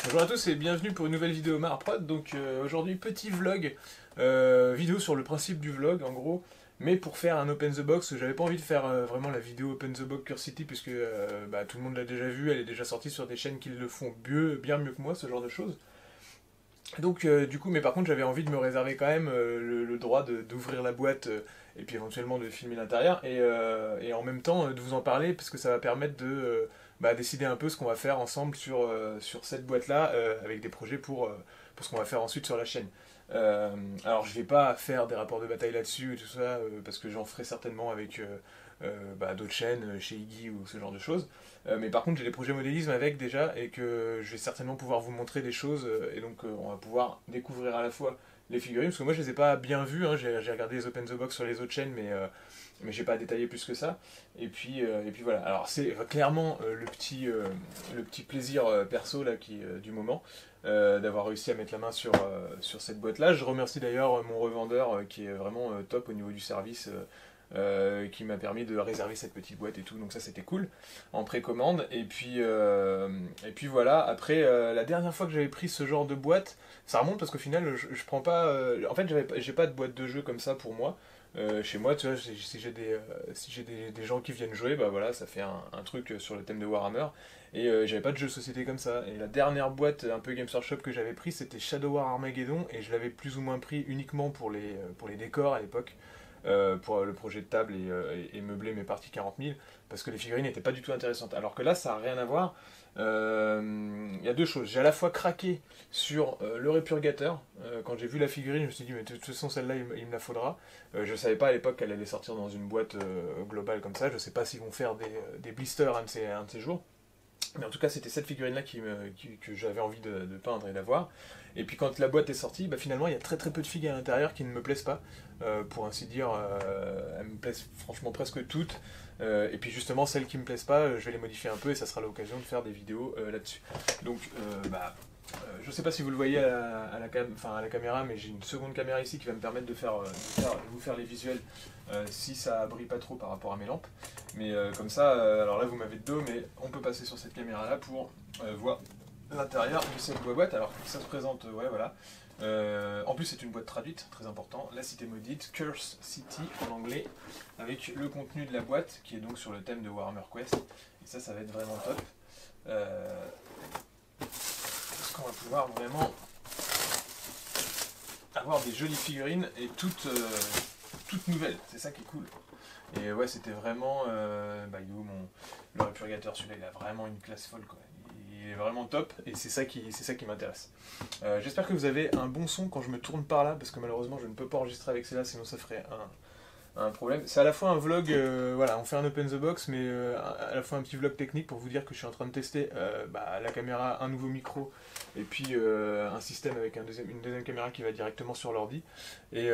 Bonjour à tous et bienvenue pour une nouvelle vidéo Marprod. Donc aujourd'hui petit vlog, vidéo sur le principe du vlog en gros, mais pour faire un Open the Box, j'avais pas envie de faire vraiment la vidéo Open the Box Curiosity puisque tout le monde l'a déjà vu, elle est déjà sortie sur des chaînes qui le font bien mieux que moi, ce genre de choses. Donc du coup, mais par contre j'avais envie de me réserver quand même le droit d'ouvrir la boîte et puis éventuellement de filmer l'intérieur et en même temps de vous en parler parce que ça va permettre de décider un peu ce qu'on va faire ensemble sur cette boîte-là avec des projets pour ce qu'on va faire ensuite sur la chaîne. Alors je vais pas faire des rapports de bataille là-dessus et tout ça parce que j'en ferai certainement avec d'autres chaînes chez Iggy ou ce genre de choses. Mais par contre, j'ai des projets modélisme avec déjà et que je vais certainement pouvoir vous montrer des choses et donc on va pouvoir découvrir à la fois les figurines parce que moi je les ai pas bien vues, hein, j'ai regardé les Open the Box sur les autres chaînes mais j'ai pas détaillé plus que ça. Et puis voilà. Alors c'est clairement le petit plaisir perso là du moment d'avoir réussi à mettre la main sur cette boîte là. Je remercie d'ailleurs mon revendeur qui est vraiment top au niveau du service. Qui m'a permis de réserver cette petite boîte et tout, donc ça c'était cool en précommande. Et puis voilà, après la dernière fois que j'avais pris ce genre de boîte, ça remonte parce qu'au final je prends pas. En fait, j'ai pas de boîte de jeu comme ça pour moi. Chez moi, tu vois, si j'ai des gens qui viennent jouer, bah voilà, ça fait un truc sur le thème de Warhammer. Et j'avais pas de jeu de société comme ça. Et la dernière boîte un peu Games Workshop que j'avais pris, c'était Shadow War Armageddon, et je l'avais plus ou moins pris uniquement pour les décors à l'époque pour le projet de table et meubler mes parties 40 000 parce que les figurines n'étaient pas du tout intéressantes. Alors que là, ça n'a rien à voir. Il y a deux choses. J'ai à la fois craqué sur le répurgateur. Quand j'ai vu la figurine, je me suis dit, mais de toute façon, celle-là, il me la faudra. Je ne savais pas à l'époque qu'elle allait sortir dans une boîte globale comme ça. Je ne sais pas s'ils vont faire des blisters un de ces jours. Mais en tout cas, c'était cette figurine-là que j'avais envie de peindre et d'avoir. Et puis quand la boîte est sortie, finalement, il y a très très peu de figures à l'intérieur qui ne me plaisent pas. Pour ainsi dire, elles me plaisent franchement presque toutes. Et puis justement, celles qui me plaisent pas, je vais les modifier un peu et ça sera l'occasion de faire des vidéos là-dessus. Donc, je sais pas si vous le voyez à la caméra, mais j'ai une seconde caméra ici qui va me permettre de vous faire les visuels si ça brille pas trop par rapport à mes lampes. Mais comme ça, alors là vous m'avez de dos, mais on peut passer sur cette caméra là pour voir l'intérieur de cette boîte. Alors ça se présente, ouais voilà. En plus c'est une boîte traduite, très important. La cité maudite, Curse City en anglais, avec le contenu de la boîte qui est donc sur le thème de Warhammer Quest. Et ça va être vraiment top. Parce qu'on va pouvoir vraiment avoir des jolies figurines et toutes nouvelles. C'est ça qui est cool. Et ouais, c'était vraiment. Il est où le répurgateur, celui-là, il a vraiment une classe folle, quoi. Il est vraiment top et c'est ça qui m'intéresse. J'espère que vous avez un bon son quand je me tourne par là, parce que malheureusement je ne peux pas enregistrer avec celle-là, sinon ça ferait un problème. C'est à la fois un vlog, voilà, on fait un open the box, mais à la fois un petit vlog technique pour vous dire que je suis en train de tester la caméra, un nouveau micro, et puis un système avec une deuxième caméra qui va directement sur l'ordi. Et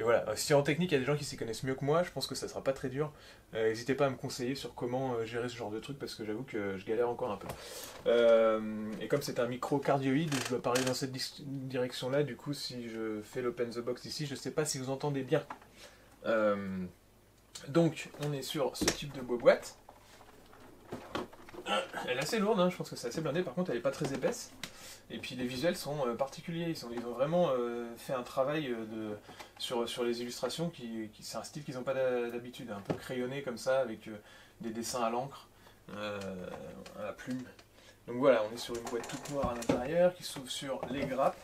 voilà, si en technique il y a des gens qui s'y connaissent mieux que moi, je pense que ça sera pas très dur. N'hésitez pas à me conseiller sur comment gérer ce genre de truc parce que j'avoue que je galère encore un peu. Et comme c'est un micro cardioïde, je dois parler dans cette direction-là, du coup si je fais l'open the box ici, je sais pas si vous entendez bien. Donc on est sur ce type de boîte. Elle est assez lourde, hein, je pense que c'est assez blindé, par contre elle est pas très épaisse. Et puis les visuels sont particuliers, ils ont vraiment fait un travail sur les illustrations, c'est un style qu'ils n'ont pas d'habitude, un peu crayonné comme ça, avec des dessins à l'encre, à la plume. Donc voilà, on est sur une boîte toute noire à l'intérieur, qui s'ouvre sur les grappes.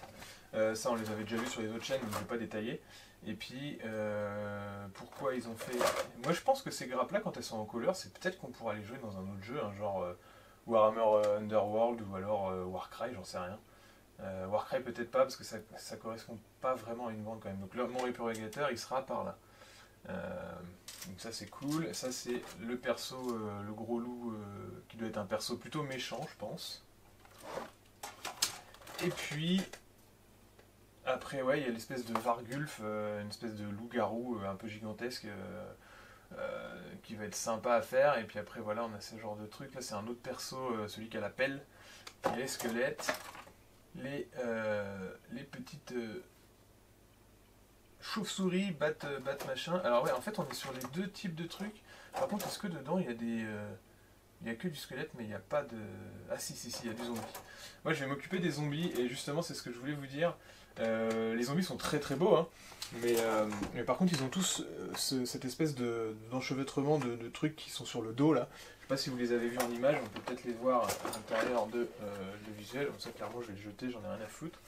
Ça on les avait déjà vus sur les autres chaînes, donc je ne vais pas détailler. Et puis, pourquoi ils ont fait... Moi je pense que ces grappes là, quand elles sont en couleur, c'est peut-être qu'on pourra les jouer dans un autre jeu, un genre Warhammer Underworld ou alors Warcry, j'en sais rien. Warcry peut-être pas parce que ça correspond pas vraiment à une bande quand même. Donc mon répurgateur il sera par là. Donc ça c'est cool. Et ça c'est le perso, le gros loup qui doit être un perso plutôt méchant je pense. Et puis après ouais il y a l'espèce de Vargulf, une espèce de loup-garou un peu gigantesque. Qui va être sympa à faire, et puis après voilà on a ce genre de truc là, c'est un autre perso, celui qui a la pelle, les squelettes, les petites chauves-souris, bat machin. Alors ouais en fait on est sur les deux types de trucs. Par contre est-ce que dedans il y a Il n'y a que du squelette, mais il n'y a pas de... Ah si, si, si, il y a du zombie. Moi, je vais m'occuper des zombies, et justement, c'est ce que je voulais vous dire. Les zombies sont très très beaux, hein, mais par contre, ils ont tous cette espèce d'enchevêtrement de trucs qui sont sur le dos, là. Je sais pas si vous les avez vus en image, on peut peut-être les voir à l'intérieur de le visuel. Comme ça, clairement, je vais le jeter, j'en ai rien à foutre.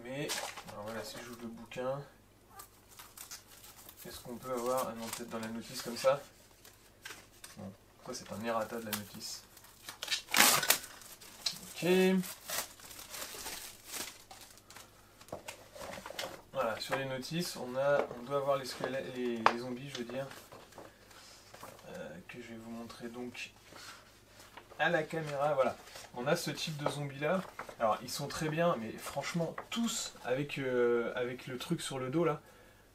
Mais, alors voilà, si j'ouvre le bouquin... Qu'est-ce qu'on peut avoir? Ah non, peut-être dans la notice comme ça. Bon, quoi, c'est un errata de la notice. Ok. Voilà, sur les notices, on doit avoir les squelettes, les zombies, je veux dire, que je vais vous montrer donc à la caméra. Voilà, on a ce type de zombies là. Alors, ils sont très bien, mais franchement, tous avec le truc sur le dos là,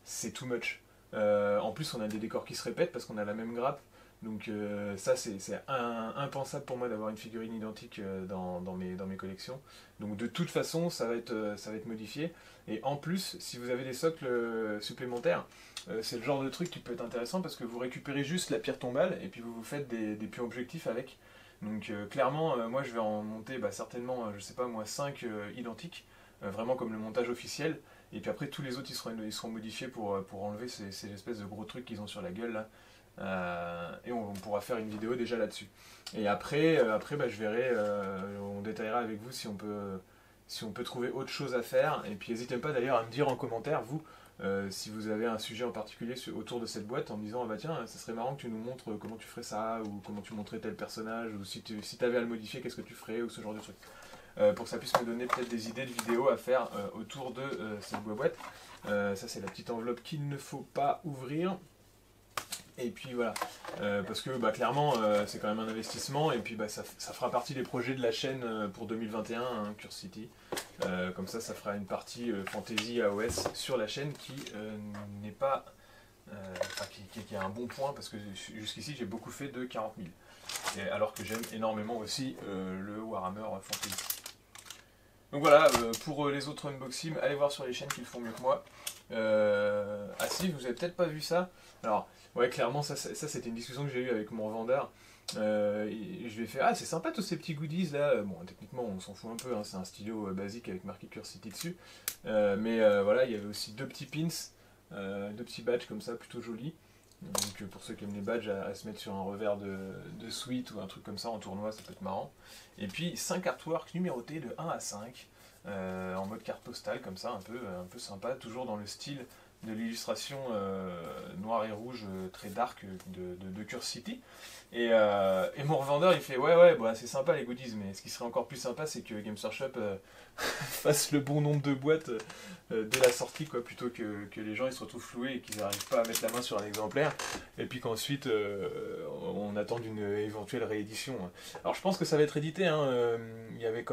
c'est too much. En plus, on a des décors qui se répètent parce qu'on a la même grappe. Donc ça, c'est impensable pour moi d'avoir une figurine identique dans mes collections. Donc de toute façon, ça va être modifié. Et en plus, si vous avez des socles supplémentaires, c'est le genre de truc qui peut être intéressant parce que vous récupérez juste la pierre tombale et puis vous faites des pions objectifs avec. Donc clairement, moi je vais en monter certainement, je sais pas moi, 5 identiques, vraiment comme le montage officiel. Et puis après, tous les autres, ils seront modifiés pour enlever ces espèces de gros trucs qu'ils ont sur la gueule là. Et on pourra faire une vidéo déjà là-dessus. Et après je verrai, on détaillera avec vous si on peut trouver autre chose à faire. Et puis n'hésitez pas d'ailleurs à me dire en commentaire, vous, si vous avez un sujet en particulier autour de cette boîte, en me disant, ah bah tiens, ça serait marrant que tu nous montres comment tu ferais ça, ou comment tu montrais tel personnage, ou si tu avais à le modifier, qu'est-ce que tu ferais, ou ce genre de truc. Pour que ça puisse me donner peut-être des idées de vidéos à faire autour de cette boîte. Ça c'est la petite enveloppe qu'il ne faut pas ouvrir. Et puis voilà, parce que clairement c'est quand même un investissement, et puis ça fera partie des projets de la chaîne pour 2021, hein, Curse City. Comme ça fera une partie fantasy AOS sur la chaîne qui n'est pas... qui a un bon point, parce que jusqu'ici j'ai beaucoup fait de 40 000. Et alors que j'aime énormément aussi le Warhammer Fantasy. Donc voilà, pour les autres unboxings, allez voir sur les chaînes qui le font mieux que moi. Ah si, vous avez peut-être pas vu ça. Alors, ouais, clairement, ça c'était une discussion que j'ai eue avec mon revendeur. Je lui ai fait, ah c'est sympa tous ces petits goodies là. Bon, techniquement on s'en fout un peu, hein, c'est un stylo basique avec marqué Curse City dessus. Mais voilà, il y avait aussi deux petits pins, deux petits badges comme ça, plutôt jolis. Donc pour ceux qui aiment les badges, à se mettre sur un revers de suite ou un truc comme ça en tournoi, ça peut être marrant. Et puis 5 artworks numérotés de 1 à 5, en mode carte postale comme ça, un peu sympa, toujours dans le style de l'illustration noir et rouge très dark de Curse City. Et mon revendeur il fait ouais bah, c'est sympa les goodies, mais ce qui serait encore plus sympa c'est que Games Workshop fasse le bon nombre de boîtes dès la sortie, quoi, plutôt que les gens ils se retrouvent floués et qu'ils n'arrivent pas à mettre la main sur un exemplaire et puis qu'ensuite on attend une éventuelle réédition. Alors je pense que ça va être édité, hein, il y avait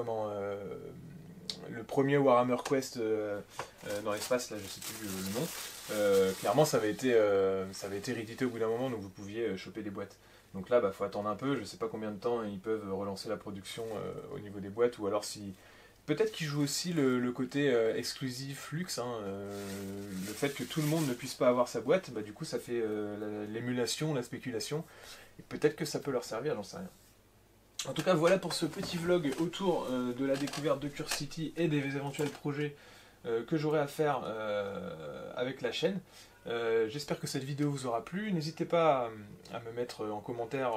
le premier Warhammer Quest dans l'espace, là je sais plus le nom, clairement ça avait été réédité au bout d'un moment, donc vous pouviez choper des boîtes. Donc là, faut attendre un peu, je sais pas combien de temps ils peuvent relancer la production au niveau des boîtes, ou alors si... Peut-être qu'ils jouent aussi le côté exclusif luxe, hein, le fait que tout le monde ne puisse pas avoir sa boîte, du coup ça fait l'émulation, la spéculation, et peut-être que ça peut leur servir, j'en sais rien. En tout cas, voilà pour ce petit vlog autour de la découverte de Curse City et des éventuels projets que j'aurai à faire avec la chaîne. J'espère que cette vidéo vous aura plu. N'hésitez pas à me mettre en commentaire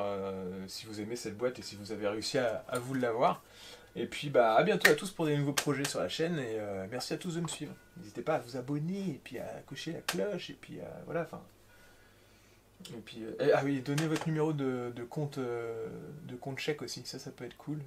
si vous aimez cette boîte et si vous avez réussi à vous l'avoir. Et puis à bientôt à tous pour des nouveaux projets sur la chaîne, et merci à tous de me suivre. N'hésitez pas à vous abonner et puis à cocher la cloche, et puis voilà, enfin... Et puis, ah oui, donnez votre numéro de compte chèque aussi, ça peut être cool.